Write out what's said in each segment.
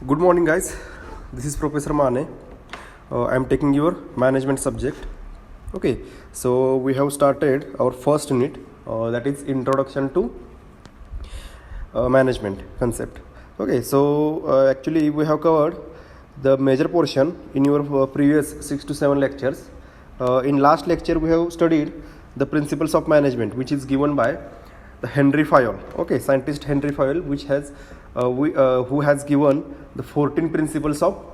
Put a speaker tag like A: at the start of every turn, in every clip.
A: Good morning, guys. This is Professor Mane. I am taking your management subject. Okay, so we have started our first unit, that is Introduction to Management Concept. Okay, so actually we have covered the major portion in your previous 6 to 7 lectures. In last lecture, we have studied the principles of management, which is given by the Henry Fayol. Okay, scientist Henry Fayol, which has who has given the 14 principles of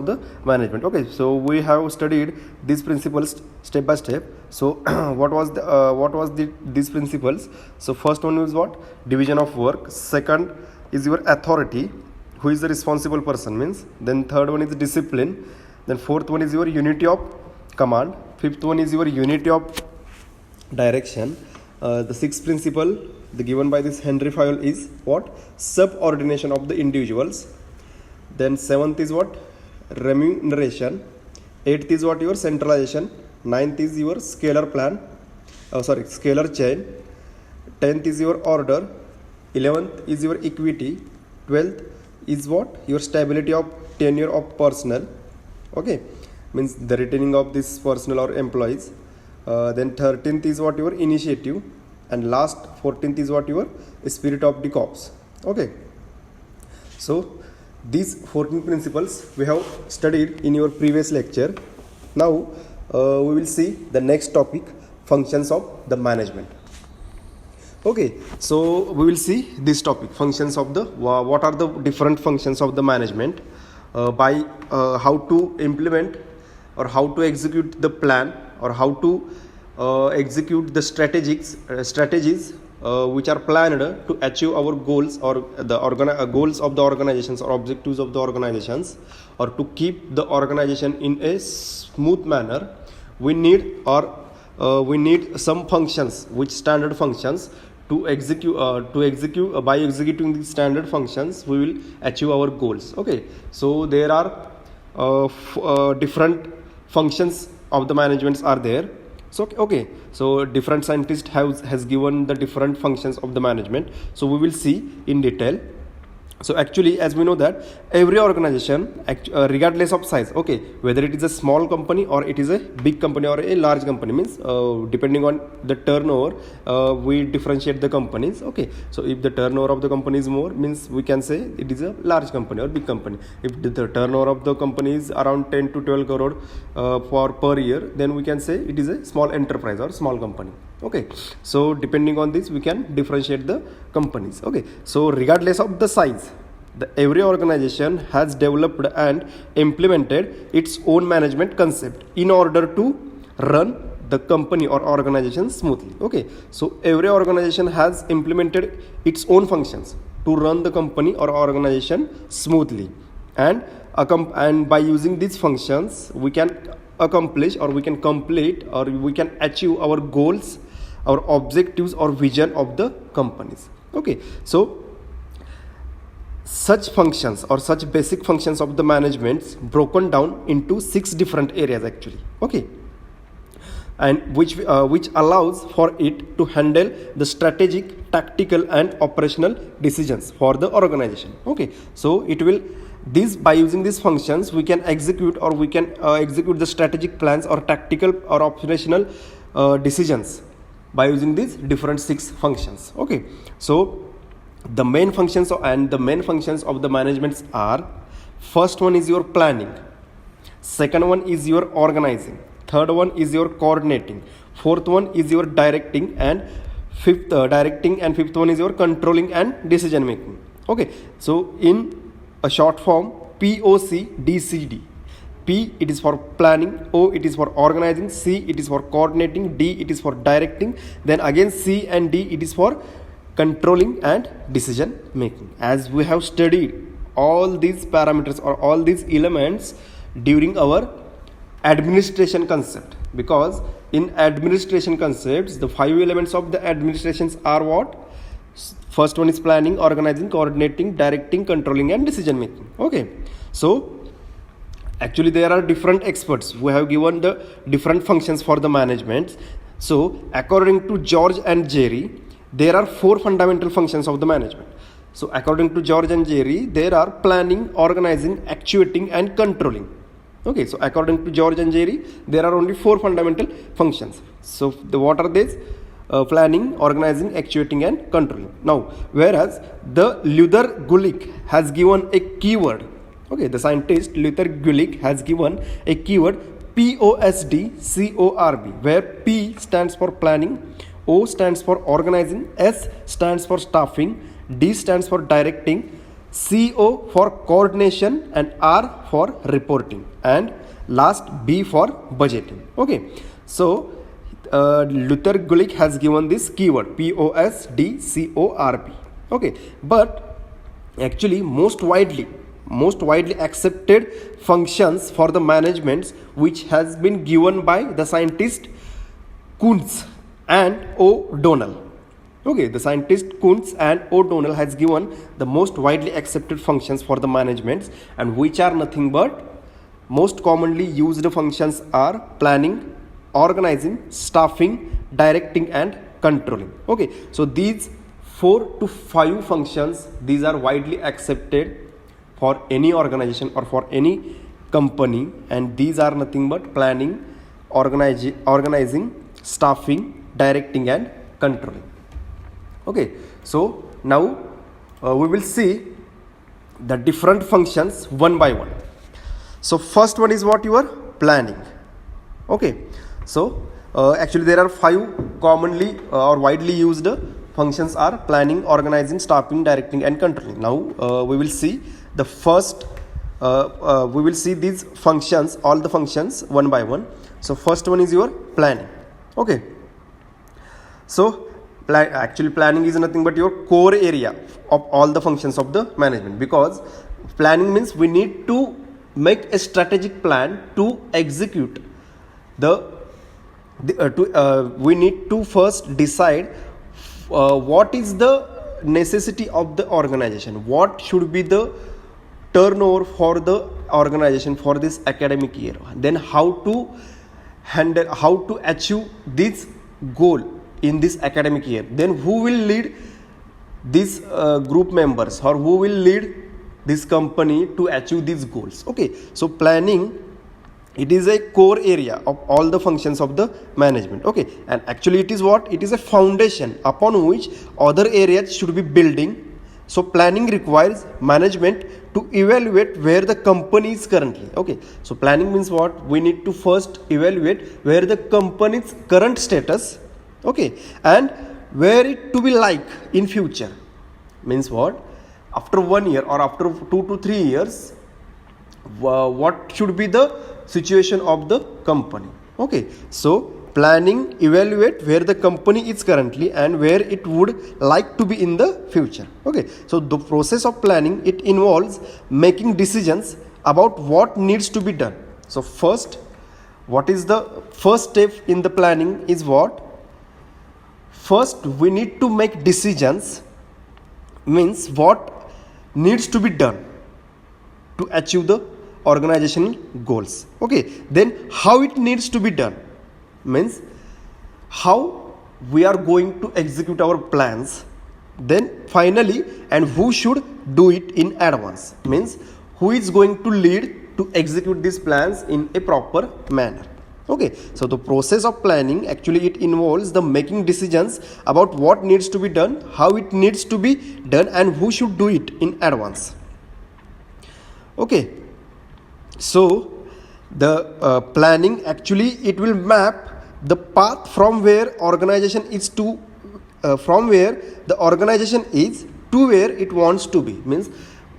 A: the management. Okay, so we have studied these principles step by step. So what was these principles? So first one is what? Division of work. Second is your authority, who is the responsible person, means. Then third one is discipline. Then fourth one is your unity of command. Fifth one is your unity of direction. The sixth principle given by this Henry Fayol is what? Subordination of the individuals. Then seventh is what? Remuneration. Eighth is what? Your centralization. Ninth is your scalar chain. 10th is your order. 11th is your equity. 12th is what? Your stability of tenure of personnel. Okay, means the retaining of this personnel or employees. Then 13th is what? Your initiative. And last 14th is what? Your spirit of the corps. Okay, so these 14 principles we have studied in your previous lecture. Now we will see the next topic, functions of the management. Okay, so we will see this topic, functions of the what are the different functions of the management, by how to implement or how to execute the plan, or how to execute the strategies which are planned to achieve our goals, or the goals of the organizations or objectives of the organizations, or to keep the organization in a smooth manner. We need some functions, which standard functions to execute by executing these standard functions we will achieve our goals. Okay, so there are different functions of the managements are there. So okay, so different scientists has given the different functions of the management. So we will see in detail. So actually, as we know that every organization, regardless of size, okay, whether it is a small company or it is a big company or a large company, means depending on the turnover, we differentiate the companies. Okay, so if the turnover of the company is more, means we can say it is a large company or big company. If the turnover of the company is around 10 to 12 crore per year, then we can say it is a small enterprise or small company. Okay, so depending on this we can differentiate the companies. Okay, so regardless of the size, every organization has developed and implemented its own management concept in order to run the company or organization smoothly. Okay, so every organization has implemented its own functions to run the company or organization smoothly, and by using these functions we can accomplish, or we can complete, or we can achieve our goals, our objectives or vision of the companies. Okay, so such functions or such basic functions of the management broken down into 6 different areas actually. Okay, and which allows for it to handle the strategic, tactical and operational decisions for the organization. Okay, so it will by using these functions we can execute, or we can execute the strategic plans or tactical or operational decisions by using these different 6 functions. Okay, so the main functions of the management are: first one is your planning, second one is your organizing, third one is your coordinating, fourth one is your directing, and fifth one is your controlling and decision making. Okay, so in a short form, POCDCD. P, it is for planning. O, it is for organizing. C, it is for coordinating. D, it is for directing. Then again C and D, it is for controlling and decision making. As we have studied all these parameters or all these elements during our administration concept, because in administration concepts the 5 elements of the administrations are what? First one is planning, organizing, coordinating, directing, controlling and decision making. Okay, so actually there are different experts who have given the different functions for the management. So according to George and Jerry, there are 4 fundamental functions of the management. So according to George and Jerry, there are planning, organizing, actuating and controlling. Okay, so according to George and Jerry, there are only 4 fundamental functions. So what are these? Planning, organizing, actuating and controlling. Now, whereas the Luther Gulick has given a keyword. Okay, the scientist Luther Gulick has given a keyword POSDCORB, where P stands for planning, O stands for organizing, S stands for staffing, D stands for directing, CO for coordination and R for reporting, and last B for budgeting. Okay, so Luther Gulick has given this keyword POSDCORB. Okay, but actually most widely accepted functions for the management which has been given by the scientist Kuntz and O'Donnell. Okay, the scientist Kuntz and O'Donnell has given the most widely accepted functions for the management, and which are nothing but most commonly used functions are planning, organizing, staffing, directing and controlling. Okay, so these 4 to 5 functions, these are widely accepted for any organization or for any company, and these are nothing but planning, organizing, staffing, directing and controlling. Okay, so now we will see the different functions one by one. So first one is what? Your planning. Okay, so actually there are 5 commonly or widely used functions are planning, organizing, staffing, directing and controlling. Now we will see the first we will see these functions, all the functions one by one. So first one is your planning. Okay, so actually planning is nothing but your core area of all the functions of the management, because planning means we need to make a strategic plan to execute we need to first decide what is the necessity of the organization, what should be the turnover for the organization for this academic year, then how to achieve this goal in this academic year, then who will lead these group members or who will lead this company to achieve these goals. Okay, so planning, it is a core area of all the functions of the management. Okay, and actually it is what? It is a foundation upon which other areas should be building. So planning requires management to evaluate where the company is currently. Okay, so planning means what? We need to first evaluate where the company's current status, okay, and where it to be like in future. Means what? After 1 year or after 2 to 3 years, what should be the situation of the company. Okay, so planning evaluate where the company is currently and where it would like to be in the future. Okay, so the process of planning, it involves making decisions about what needs to be done. So first, what is the first step in the planning is what? First we need to make decisions, means what needs to be done to achieve the organizational goals. Okay, then how it needs to be done, means how we are going to execute our plans, then finally, and who should do it in advance, means who is going to lead to execute these plans in a proper manner. Okay, so the process of planning, actually it involves the making decisions about what needs to be done, how it needs to be done and who should do it in advance. Okay, so the planning, actually it will map the path from where organization is to from where the organization is to where it wants to be. Means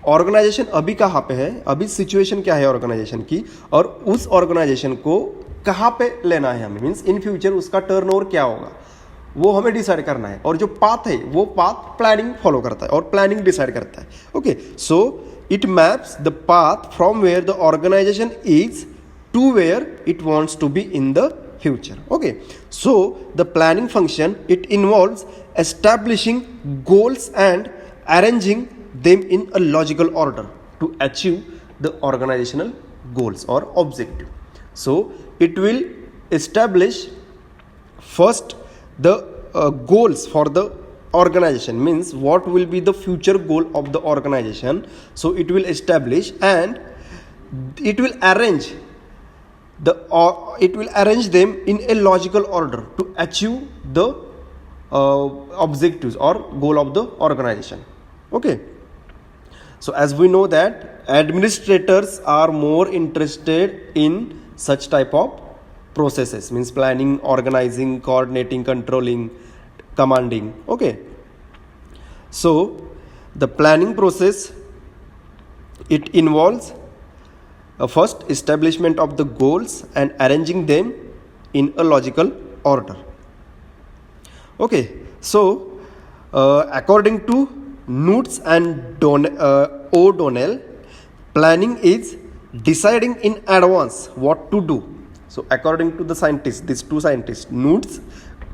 A: organisation अभी कहाँ पे है, अभी situation क्या है organisation की, और उस ऑर्गेनाइजेशन को कहाँ पे लेना है हमें, मीन्स इन फ्यूचर उसका टर्नओवर क्या होगा वो हमें डिसाइड करना है, और जो पाथ है वो पाथ प्लानिंग फॉलो करता है और प्लानिंग डिसाइड करता है. Okay, so it maps the path from where the organisation is to where it wants to be in the future. Okay, so the planning function, it involves establishing goals and arranging them in a logical order to achieve the organizational goals or objective. So it will establish first the goals for the organization, means what will be the future goal of the organization. So it will establish and it will arrange them in a logical order to achieve the objectives or goal of the organization. Okay, so as we know that administrators are more interested in such type of processes, means planning, organizing, coordinating, controlling, commanding. Okay, so the planning process, it involves first establishment of the goals and arranging them in a logical order. Okay, so according to Knudts and O'Donnell, planning is deciding in advance what to do. So according to the scientists, these two scientists, Knudts,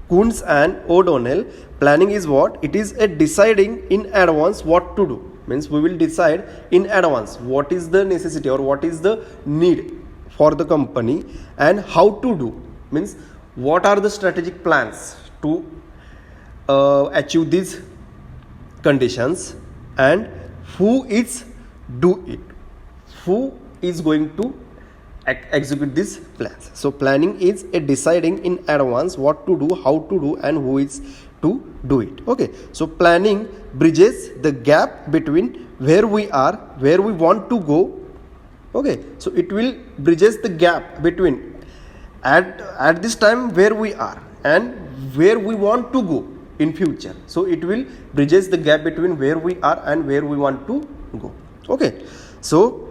A: Kuntz and O'Donnell, planning is what? It is a deciding in advance what to do. Means we will decide in advance what is the necessity or what is the need for the company and how to do. Means what are the strategic plans to achieve these conditions and who is going to execute these plans. So planning is a deciding in advance what to do, how to do, and who is to do it. Okay, so planning bridges the gap between where we are, where we want to go. Okay, so it will bridges the gap between at this time where we are and where we want to go in future. So it will bridges the gap between where we are and where we want to go. Okay, so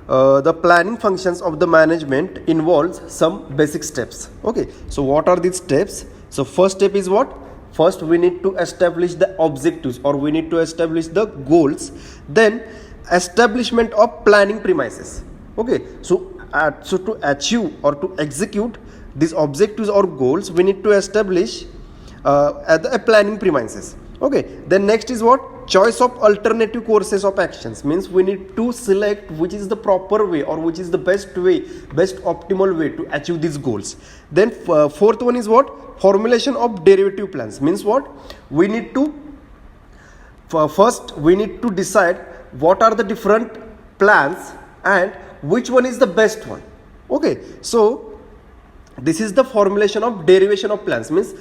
A: the planning functions of the management involves some basic steps. Okay, so what are these steps? So first step is what? First we need to establish the objectives or we need to establish the goals. Then establishment of planning premises. Okay, so to achieve or to execute these objectives or goals, we need to establish a planning premises. Okay, then next is what? Choice of alternative courses of actions, means we need to select which is the proper way or which is the best optimal way to achieve these goals. Then fourth one is what? Formulation of derivative plans, means what? We need to first we need to decide what are the different plans and which one is the best one. Okay, so this is the formulation of derivation of plans, means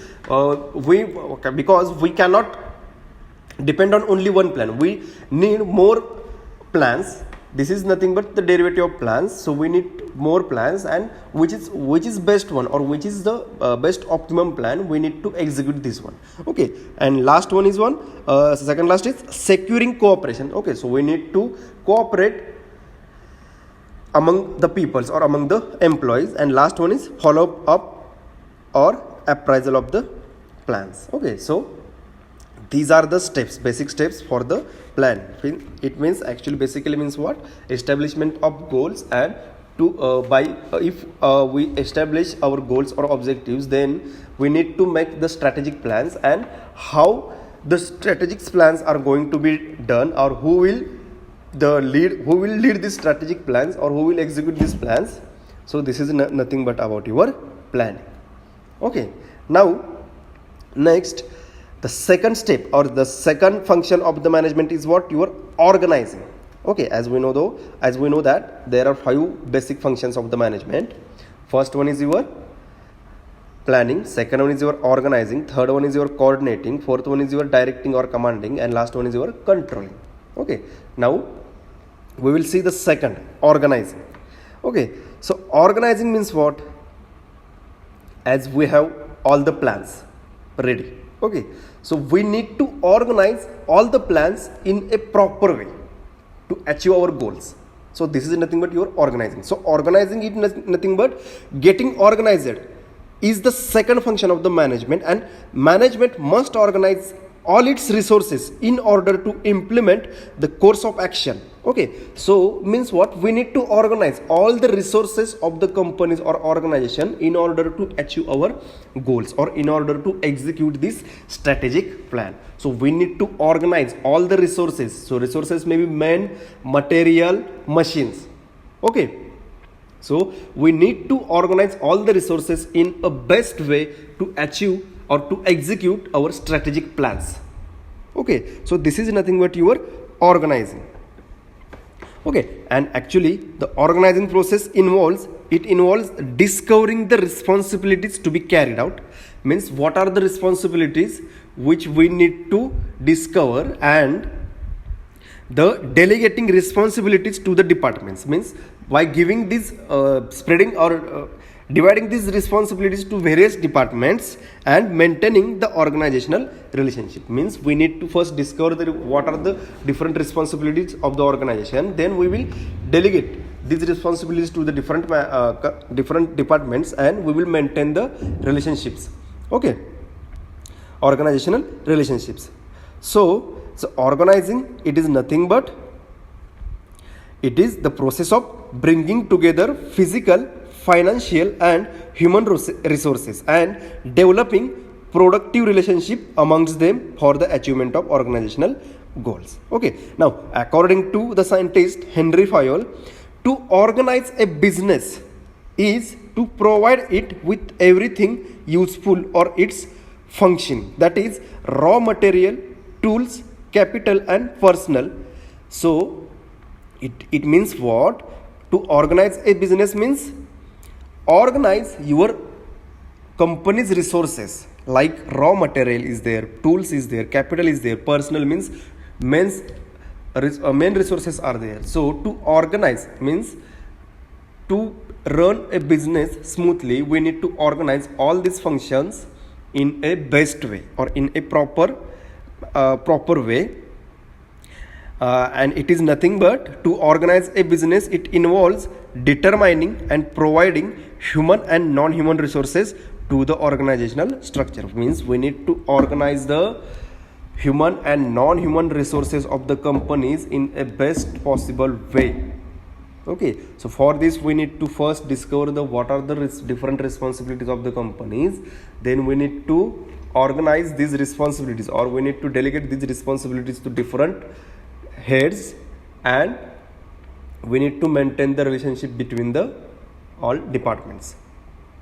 A: because we cannot depend on only one plan, we need more plans. This is nothing but the derivative of plans, so we need more plans, and which is best one or which is the best optimum plan, we need to execute this one. Okay, and last one is second last is securing cooperation. Okay, so we need to cooperate among the peoples or among the employees, and last one is follow up or appraisal of the plans. Okay, so these are the steps, basic steps for the plan. It means actually basically means what? Establishment of goals, and to if we establish our goals or objectives, then we need to make the strategic plans, and how the strategic plans are going to be done, or who will lead these strategic plans or who will execute these plans. So this is nothing but about your planning. Okay, now next, the second step or the second function of the management is what? Your organizing. Okay, as we know that there are 5 basic functions of the management. First one is your planning, second one is your organizing, third one is your coordinating, fourth one is your directing or commanding, and last one is your controlling. Okay, now we will see the second, organizing. Okay, so organizing means what? As we have all the plans ready. Okay, so we need to organize all the plans in a proper way to achieve our goals. So this is nothing but your organizing. So organizing is nothing but getting organized is the second function of the management, and management must organize all its resources in order to implement the course of action. Okay, so means what? We need to organize all the resources of the companies or organization in order to achieve our goals or in order to execute this strategic plan. So we need to organize all the resources. So resources may be men, material, machines. Okay, so we need to organize all the resources in a best way to achieve or to execute our strategic plans. Okay, so this is nothing but your organizing. Okay, and actually the organizing process involves discovering the responsibilities to be carried out. Means what are the responsibilities which we need to discover, and the delegating responsibilities to the departments. Means by giving these spreading or dividing these responsibilities to various departments and maintaining the organizational relationship. Means we need to first discover what are the different responsibilities of the organization, then we will delegate these responsibilities to the different departments, and we will maintain the relationships. Okay, organizational relationships. So organizing, it is nothing but it is the process of bringing together physical, financial and human resources and developing productive relationship amongst them for the achievement of organizational goals. Okay, now according to the scientist Henry Fayol, to organize a business is to provide it with everything useful or its function, that is raw material, tools, capital and personnel. So it means what? To organize a business means organize your company's resources, like raw material is there, tools is there, capital is there, personnel means main resources are there. So to organize means to run a business smoothly, we need to organize all these functions in a best way or in a proper way. And it is nothing but to organize a business, it involves determining and providing human and non-human resources to the organizational structure. Means we need to organize the human and non-human resources of the companies in a best possible way. Okay, so for this we need to first discover what are the different responsibilities of the companies, then we need to organize these responsibilities, or we need to delegate these responsibilities to different heads, and we need to maintain the relationship between the all departments.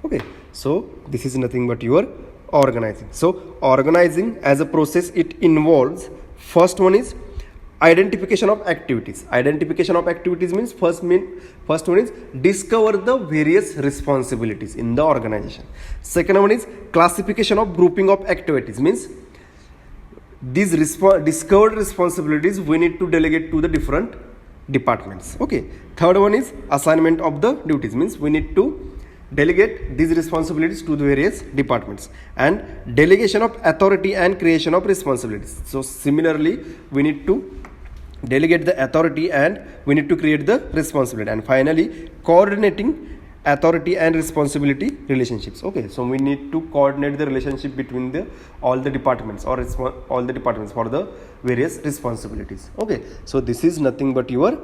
A: Okay, so this is nothing but your organizing. So organizing as a process, it involves, first one is identification of activities. Identification of activities means first one is discover the various responsibilities in the organization. Second one is classification of grouping of activities, means these discovered responsibilities we need to delegate to the different departments. Okay, third one is assignment of the duties, means we need to delegate these responsibilities to the various departments, and delegation of authority and creation of responsibilities. So similarly we need to delegate the authority and we need to create the responsibility, and finally coordinating authority and responsibility relationships. Okay, so we need to coordinate the relationship between all the departments or all the departments for the various responsibilities. Okay, so this is nothing but your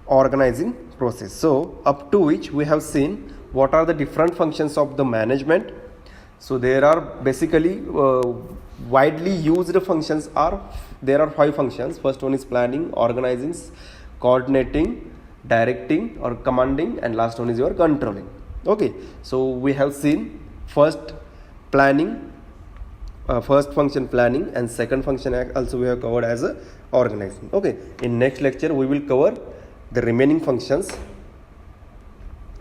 A: organizing process. So up to which we have seen what are the different functions of the management. So there are basically widely used functions there are 5 functions. First one is planning, organizing, coordinating, directing or commanding, and last one is your controlling. Okay, so we have seen first function planning, and second function also we have covered as a organizing. Okay, in next lecture we will cover the remaining functions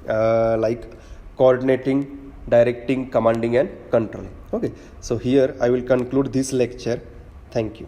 A: like coordinating, directing, commanding and controlling. Okay, so here I will conclude this lecture. Thank you.